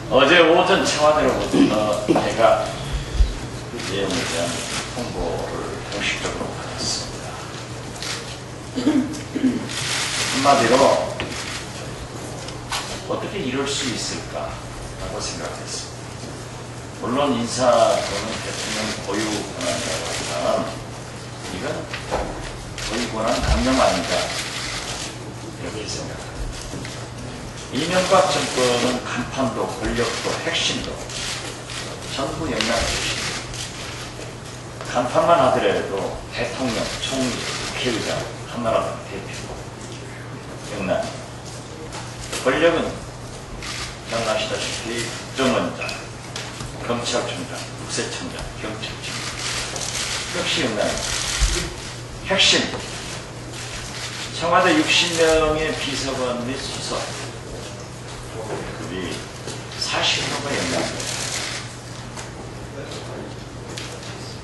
어제 오전 청와대로부터 제가 그 내용에 대한 통보를 공식적으로 받았습니다. 한마디로 어떻게 이럴 수 있을까라고 생각했습니다. 물론 인사 또는 대통령 고유 권한이라고 하지만 이건 고유 권한 강령 아닌가 이렇게 생각합니다. 이명박 정권은 간판도 권력도 핵심도 전부 영남 출신입니다. 간판만 하더라도 대통령, 총리, 국회의장, 한나라당 대표, 영남. 권력은 잘 아시다시피 국정원장, 검찰총장, 국세청장, 경찰청장. 역시 영남. 핵심. 청와대 60명의 비서관 및 수석. 그게 40%가 영남입니다.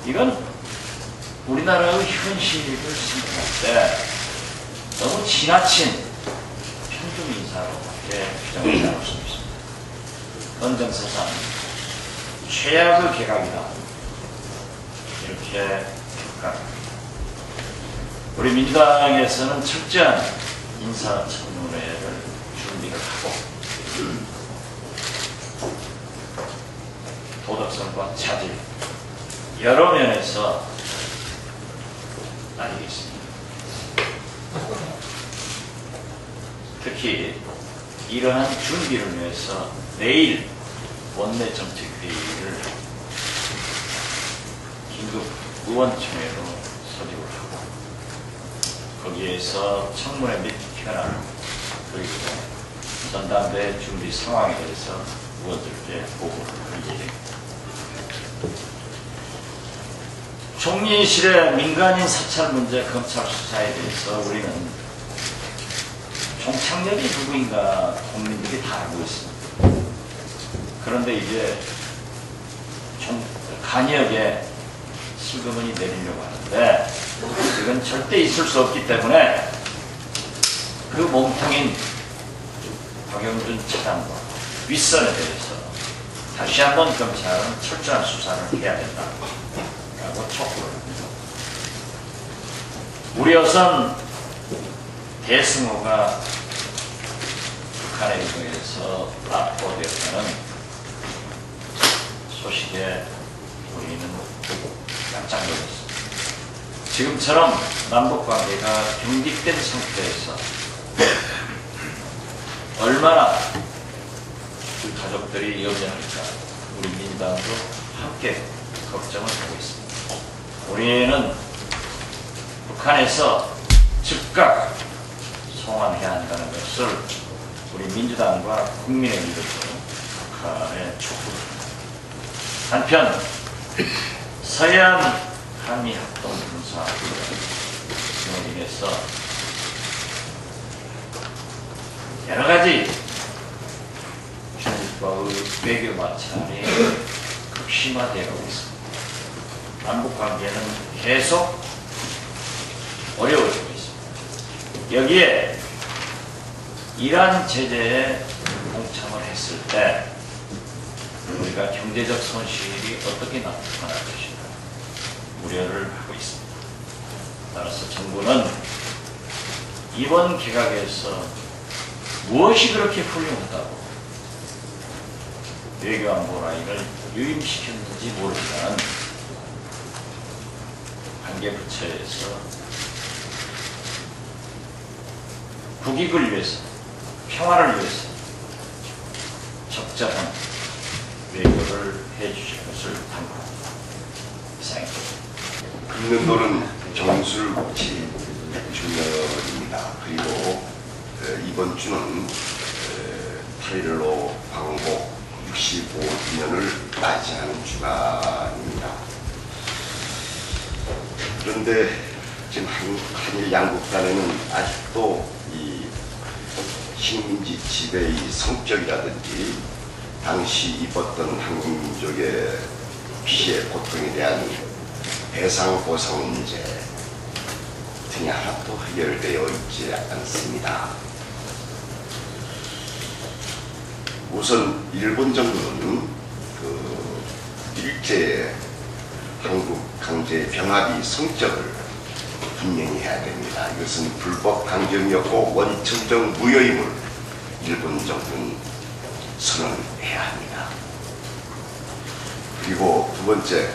이건 우리나라의 현실을 생각할 때 너무 지나친 편중 인사로밖에 규정하지 않을 수 있습니다. 헌정사상 최악의 개각이다. 이렇게 평가합니다. 우리 민주당에서는 철저한 인사청문회를 준비를 하고 도덕성과 차질 여러 면에서 따르겠습니다. 특히 이러한 준비를 위해서 내일 원내 정책회의를 긴급 의원총회로 소집을 하고 거기에서 청문회 및 현안 그리고 전당대 준비 상황에 대해서 의원들께 보고를 할 예정입니다. 총리실의 민간인 사찰 문제 검찰 수사에 대해서 우리는 총창렬이 누구인가 국민들이 다 알고 있습니다. 그런데 이제 간역에 슬그머니 내리려고 하는데 이건 절대 있을 수 없기 때문에 그 몸통인 박영준 차장과 윗선에 대해서 다시 한번 검찰은 철저한 수사를 해야 된다고 촉구를 합니다. 우리 여선 대승호가 북한에 의해서 납포되었다는 소식에 우리는 깜짝 놀랐습니다. 지금처럼 남북관계가 경직된 상태에서 얼마나 그 가족들이 염려할까 우리 민주당도 함께 걱정을 하고 있습니다. 우리는 북한에서 즉각 송환해야 한다는 것을 우리 민주당과 국민의 이름으로 북한에 촉구를 합니다. 한편 서해안 한미합동군사 등으로 인해서 여러 가지 중국과의 외교 마찰이 극심화되고 있습니다. 남북관계는 계속 어려워지고 있습니다. 여기에 이란 제재에 동참을 했을 때 우리가 경제적 손실이 어떻게 나타날 것인가 우려를 하고 있습니다. 따라서 정부는 이번 개각에서 무엇이 그렇게 훌륭하다고 외교안보 라인을 유임시켰는지 모르지만 관계부처에서 국익을 위해서 평화를 위해서 적절한 외교를 해주실 것을 당부합니다. 이상입니다. 긁는 돌은 정술치 주년입니다. 그리고 이번 주는 8.15 광복 65주년을 맞이하는 주간입니다. 그런데 지금 한일 양국 간에는 아직도 이 식민지 지배의 성격이라든지 당시 입었던 한국민족의 피해 고통에 대한 배상 보상 문제 등이 하나도 해결되어 있지 않습니다. 우선 일본 정부는 일제 한국 강제 병합의 성격을 분명히 해야 됩니다. 이것은 불법 강점이었고 원천적 무효임을 일본 정부는 선언해야 합니다. 그리고 두 번째,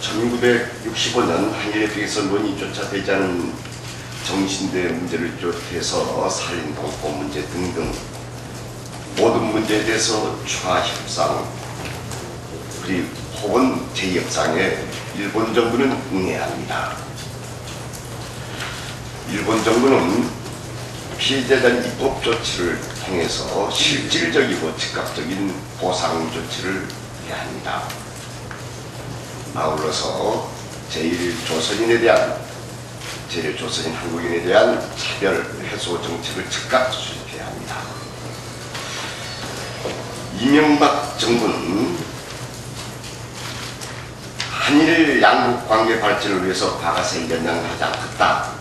1965년 한일협정에서 논의조차 되지 않은 정신대 문제를 비롯해서 살인 동포 문제 등등 모든 문제에 대해서 추가 협상 그리고 혹은 재협상에 일본 정부는 응해야 합니다. 일본 정부는 피해자들 입법 조치를 통해서 실질적이고 즉각적인 보상 조치를 해야 합니다. 아울러서 제1조선인 한국인에 대한 차별 해소 정책을 즉각 수립해야 합니다. 이명박 정부는 한일 양국 관계 발전을 위해서 과거사의 연장하지 않겠다,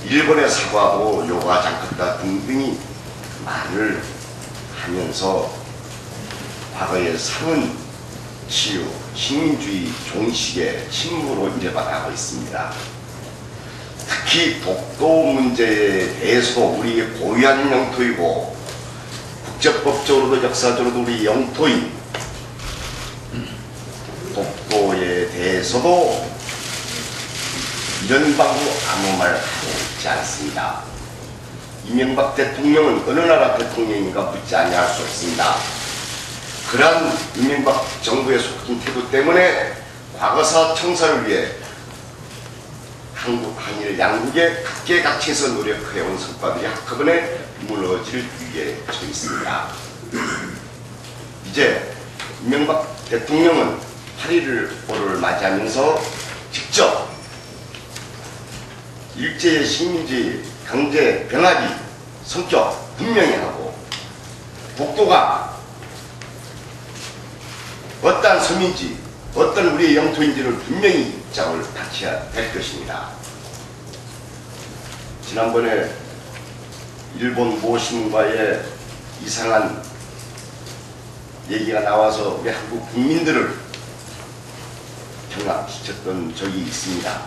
일본에 사과하고 요구하지 않겠다 등등이 말을 하면서 과거의 상은 치유, 식민주의 종식의 침묵으로 이래봐가고 있습니다. 특히 독도 문제에 대해서도 우리의 고유한 영토이고 국제법적으로도 역사적으로도 우리 영토인 독도에 대해서도 이런 방구 아무 말 하고 있지 않습니다. 이명박 대통령은 어느 나라 대통령인가 묻지 아니할 수 없습니다. 그러한 이명박 정부의 속긴 태도 때문에 과거사 청산을 위해 한국, 한일 양국의 각계각층에서 노력해온 성과들이 한꺼번에 무너질 위기에 처해 있습니다. 이제 이명박 대통령은 8.15를 맞이하면서 직접 일제의 식민지 강제 병합의 성격 분명히 하고 독도가 어떠한 섬인지 어떤 우리의 영토인지를 분명히 입장을 밝혀야 될 것입니다. 지난번에 일본 모신과의 이상한 얘기가 나와서 우리 한국 국민들을 경악시켰던 적이 있습니다.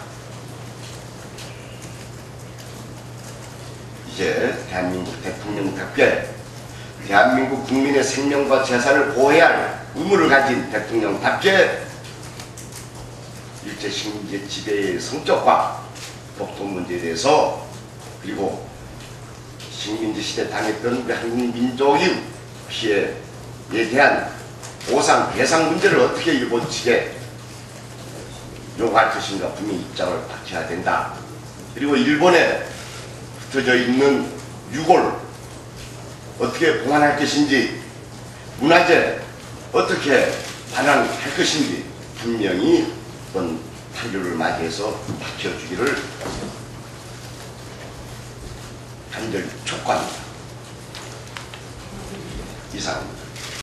이제 대한민국 대통령답게 대한민국 국민의 생명과 재산을 보호해야 할 의무를 가진 대통령답게 일제 식민지 지배의 성격과 독도 문제에 대해서 그리고 식민지 시대 당했던 우리 한국 민족의 피해에 대한 보상 배상 문제를 어떻게 일본 측에 요구할 것인가 분명히 입장을 밝혀야 된다. 그리고 일본에 흩어져 있는 유골 어떻게 보관할 것인지, 문화재 어떻게 반환할 것인지 분명히 이번 8.15를 맞이해서 밝혀주기를 간절히 촉구합니다.